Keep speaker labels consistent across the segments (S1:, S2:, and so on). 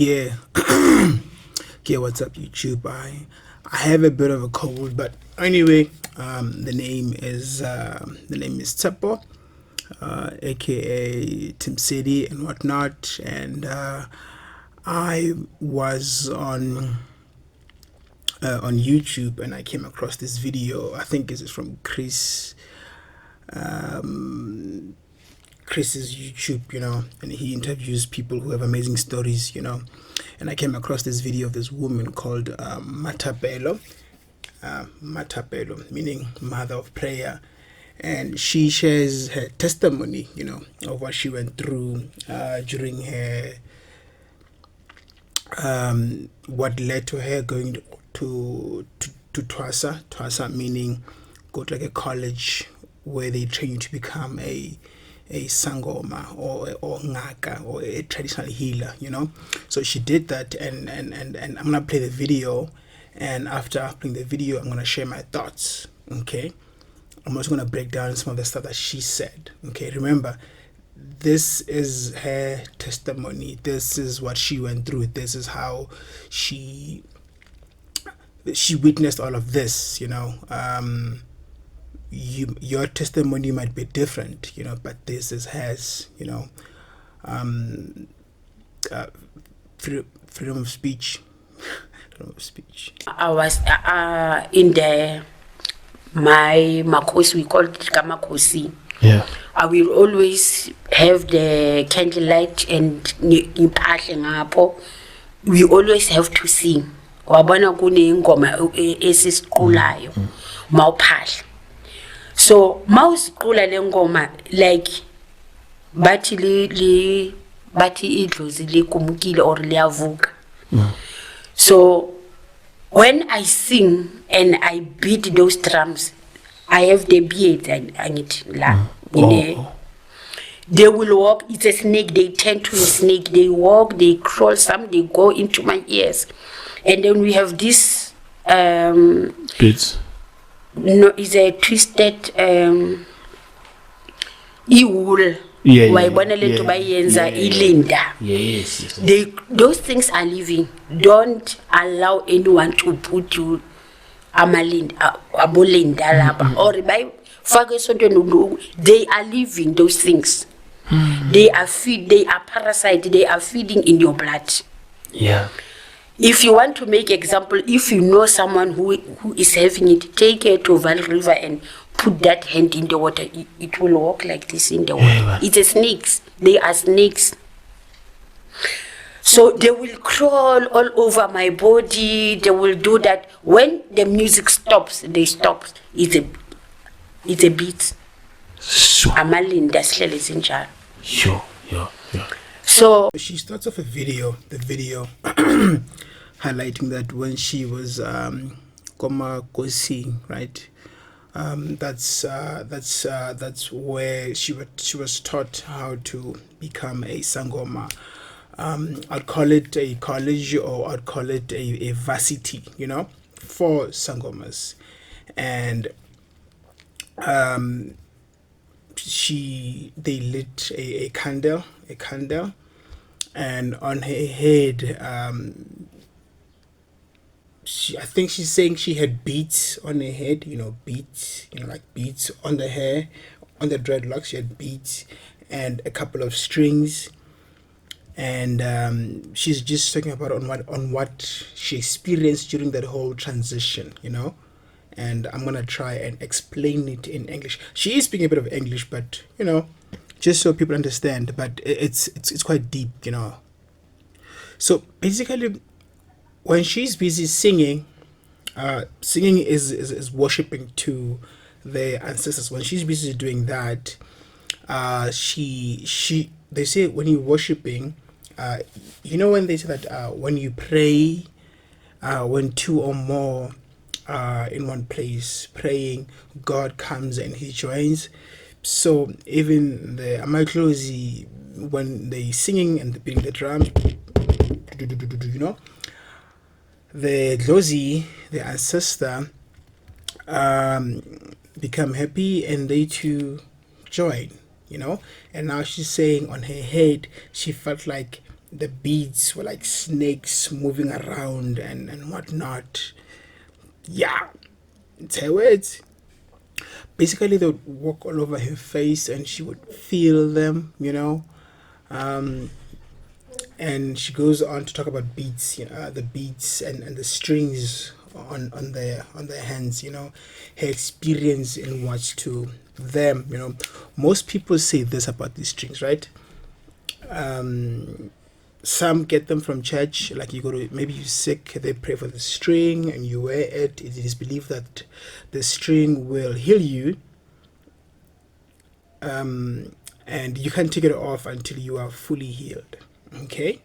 S1: Yeah. Okay, what's up, YouTube? I have a bit of a cold, but anyway, the name is Tsepo, aka Tim City and whatnot, and I was on YouTube and I came across this video. I think this is from Chris's YouTube, and he interviews people who have amazing stories, and I came across this video of this woman called MmaThapelo, meaning mother of prayer, and she shares her testimony, of what she went through during her, what led to her going to Twasa, meaning go to like a college where they train you to become a sangoma or ngaka or a traditional healer, So she did that, and I'm gonna play the video, and after playing the video, I'm gonna share my thoughts. Okay, I'm also gonna break down some of the stuff that she said. Okay, remember, this is her testimony. This is what she went through. This is how she witnessed all of this. Your testimony might be different, but this is hers, freedom of speech.
S2: I was in my makosi, we call it kamakosi.
S3: Yeah.
S2: I will always have the candlelight and we always have to sing. Wabona kune ingoma esisiqulayo mawuphahla. So mawusiqula lengoma like bathi idlozi likumkile or liyavuka. So when I sing and I beat those drums, I have the beard and it la. They will walk, it's a snake, they turn to a snake, they walk, they crawl, some they go into my ears. And then we have this
S3: beats.
S2: No, it's a twisted wool.
S3: Yes.
S2: Those things are living. Don't allow anyone to put you abolinda or by they are living those things. They are parasite, they are feeding in your blood.
S3: Yeah.
S2: If you want to make example, if you know someone who is having it, take her to Val River and put that hand in the water. It will walk like this in the water.
S3: Yeah.
S2: It's a snakes. They are snakes. So they will crawl all over my body. They will do that. When the music stops, they stop. It's a beat.
S3: Sure.
S2: Amalinda sihlele sinjalo.
S3: Sure. Yeah.
S2: So
S1: she starts off the video highlighting that when she was Koma Kosi, right? That's where she was taught how to become a sangoma. I'd call it a college, or I'd call it a varsity, for sangomas. And they lit a candle, and on her head, I think she's saying she had beads on her head, beads, like beads on the hair, on the dreadlocks. She had beads and a couple of strings, and she's just talking about on what she experienced during that whole transition, And I'm gonna try and explain it in English. She is speaking a bit of English, but just so people understand. But it's quite deep, So basically, when she's busy singing, singing is worshiping to the ancestors. When she's busy doing that, they say when you're worshiping, when they say that when you pray, when two or more in one place praying, God comes and he joins. So even the Amaklozi, when they singing and beating the drums, the Dlozi, the ancestor, become happy and they too join, And now she's saying on her head, she felt like the beads were like snakes moving around and whatnot. Yeah, it's her words. Basically, they would walk all over her face and she would feel them, and she goes on to talk about beads, the beads and the strings on their hands, her experience in what's to them, Most people say this about these strings, right? Some get them from church, like you go to, maybe you're sick, they pray for the string and you wear it. It is believed that the string will heal you, and you can't take it off until you are fully healed. Okay?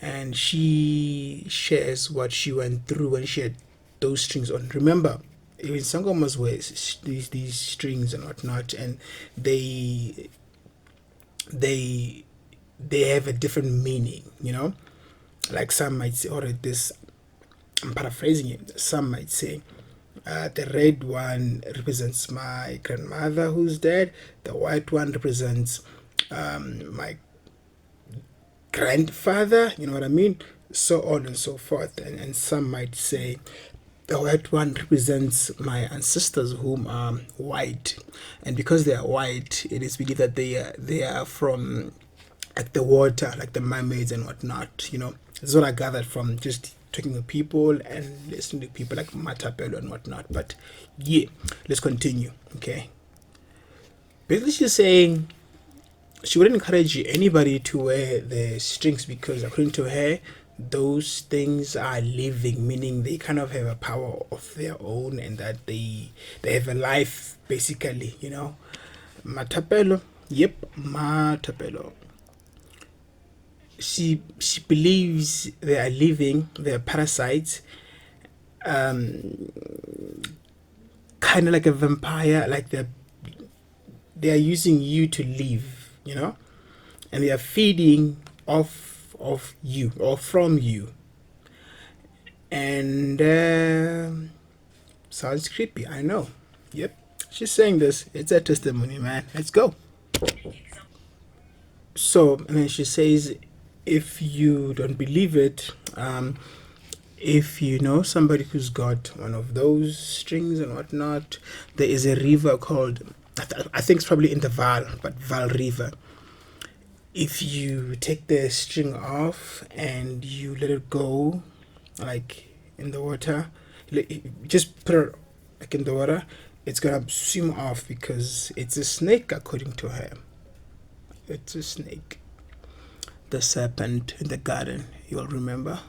S1: And she shares what she went through when she had those strings on. Remember, even sangomas wear these strings and whatnot, and they have a different meaning, Like some might say, or this, I'm paraphrasing it, some might say, the red one represents my grandmother who's dead, the white one represents my grandfather, you know what I mean? So on and so forth. And some might say the white one represents my ancestors whom are white. And because they are white, it is believed that they are from like the water, like the mermaids and whatnot, This is what I gathered from just talking to people and listening to people like MmaThapelo and whatnot. But yeah, let's continue, okay? Basically, she's saying she wouldn't encourage anybody to wear the strings because, according to her, those things are living, meaning they kind of have a power of their own and that they have a life, basically, MmaThapelo, yep, MmaThapelo. She believes they are living, they are parasites, kind of like a vampire, like they are using you to live, and they are feeding off of you or from you. And sounds creepy, I know. Yep, she's saying this. It's a testimony, man. Let's go. So, and then she says, if you don't believe it, if you know somebody who's got one of those strings and whatnot, there is a river called, I think it's probably in the Val River. If you take the string off and you let it go, like in the water, just put it like in the water, it's gonna swim off because it's a snake, according to her. It's a snake. The serpent in the garden, you'll remember.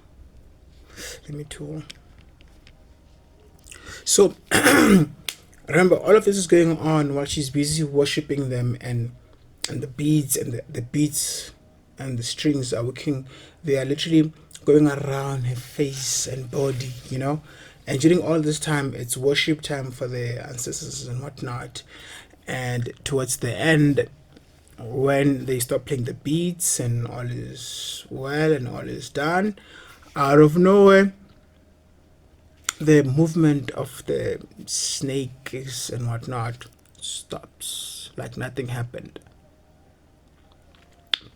S1: Let me tool. So remember, all of this is going on while she's busy worshiping them, and the beads and the beads and the strings are working. They are literally going around her face and body, And during all this time, it's worship time for the ancestors and whatnot. And towards the end, when they stop playing the beats and all is well and all is done, out of nowhere, the movement of the snakes and whatnot stops, like nothing happened.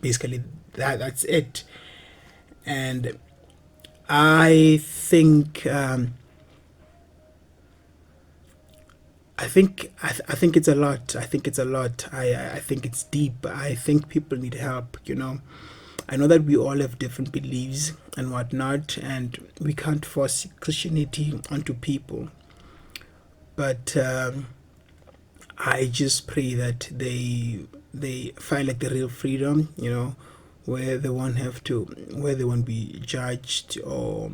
S1: Basically, that's it. And I think I think it's a lot. I think it's a lot. I think it's deep. I think people need help, I know that we all have different beliefs and whatnot, and we can't force Christianity onto people. But I just pray that they find like the real freedom, where they won't be judged, or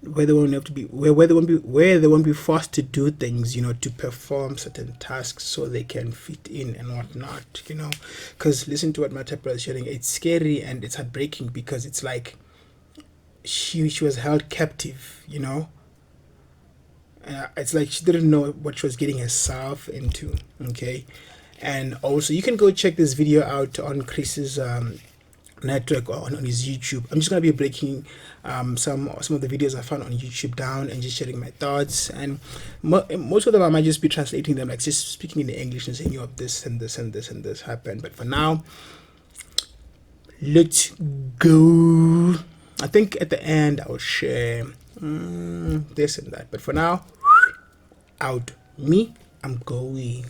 S1: where they won't be forced to do things, to perform certain tasks so they can fit in and whatnot, because listen to what MmaThapelo is sharing. It's scary and it's heartbreaking because it's like she was held captive, it's like she didn't know what she was getting herself into. Okay, and also you can go check this video out on Chris's network or on his YouTube. I'm just gonna be breaking some of the videos I found on YouTube down and just sharing my thoughts, and most of them I might just be translating them, like just speaking in English and saying, this and this and this and this happened. But for now, let's go. I think at the end I'll share this and that, but for now, out. Me, I'm going.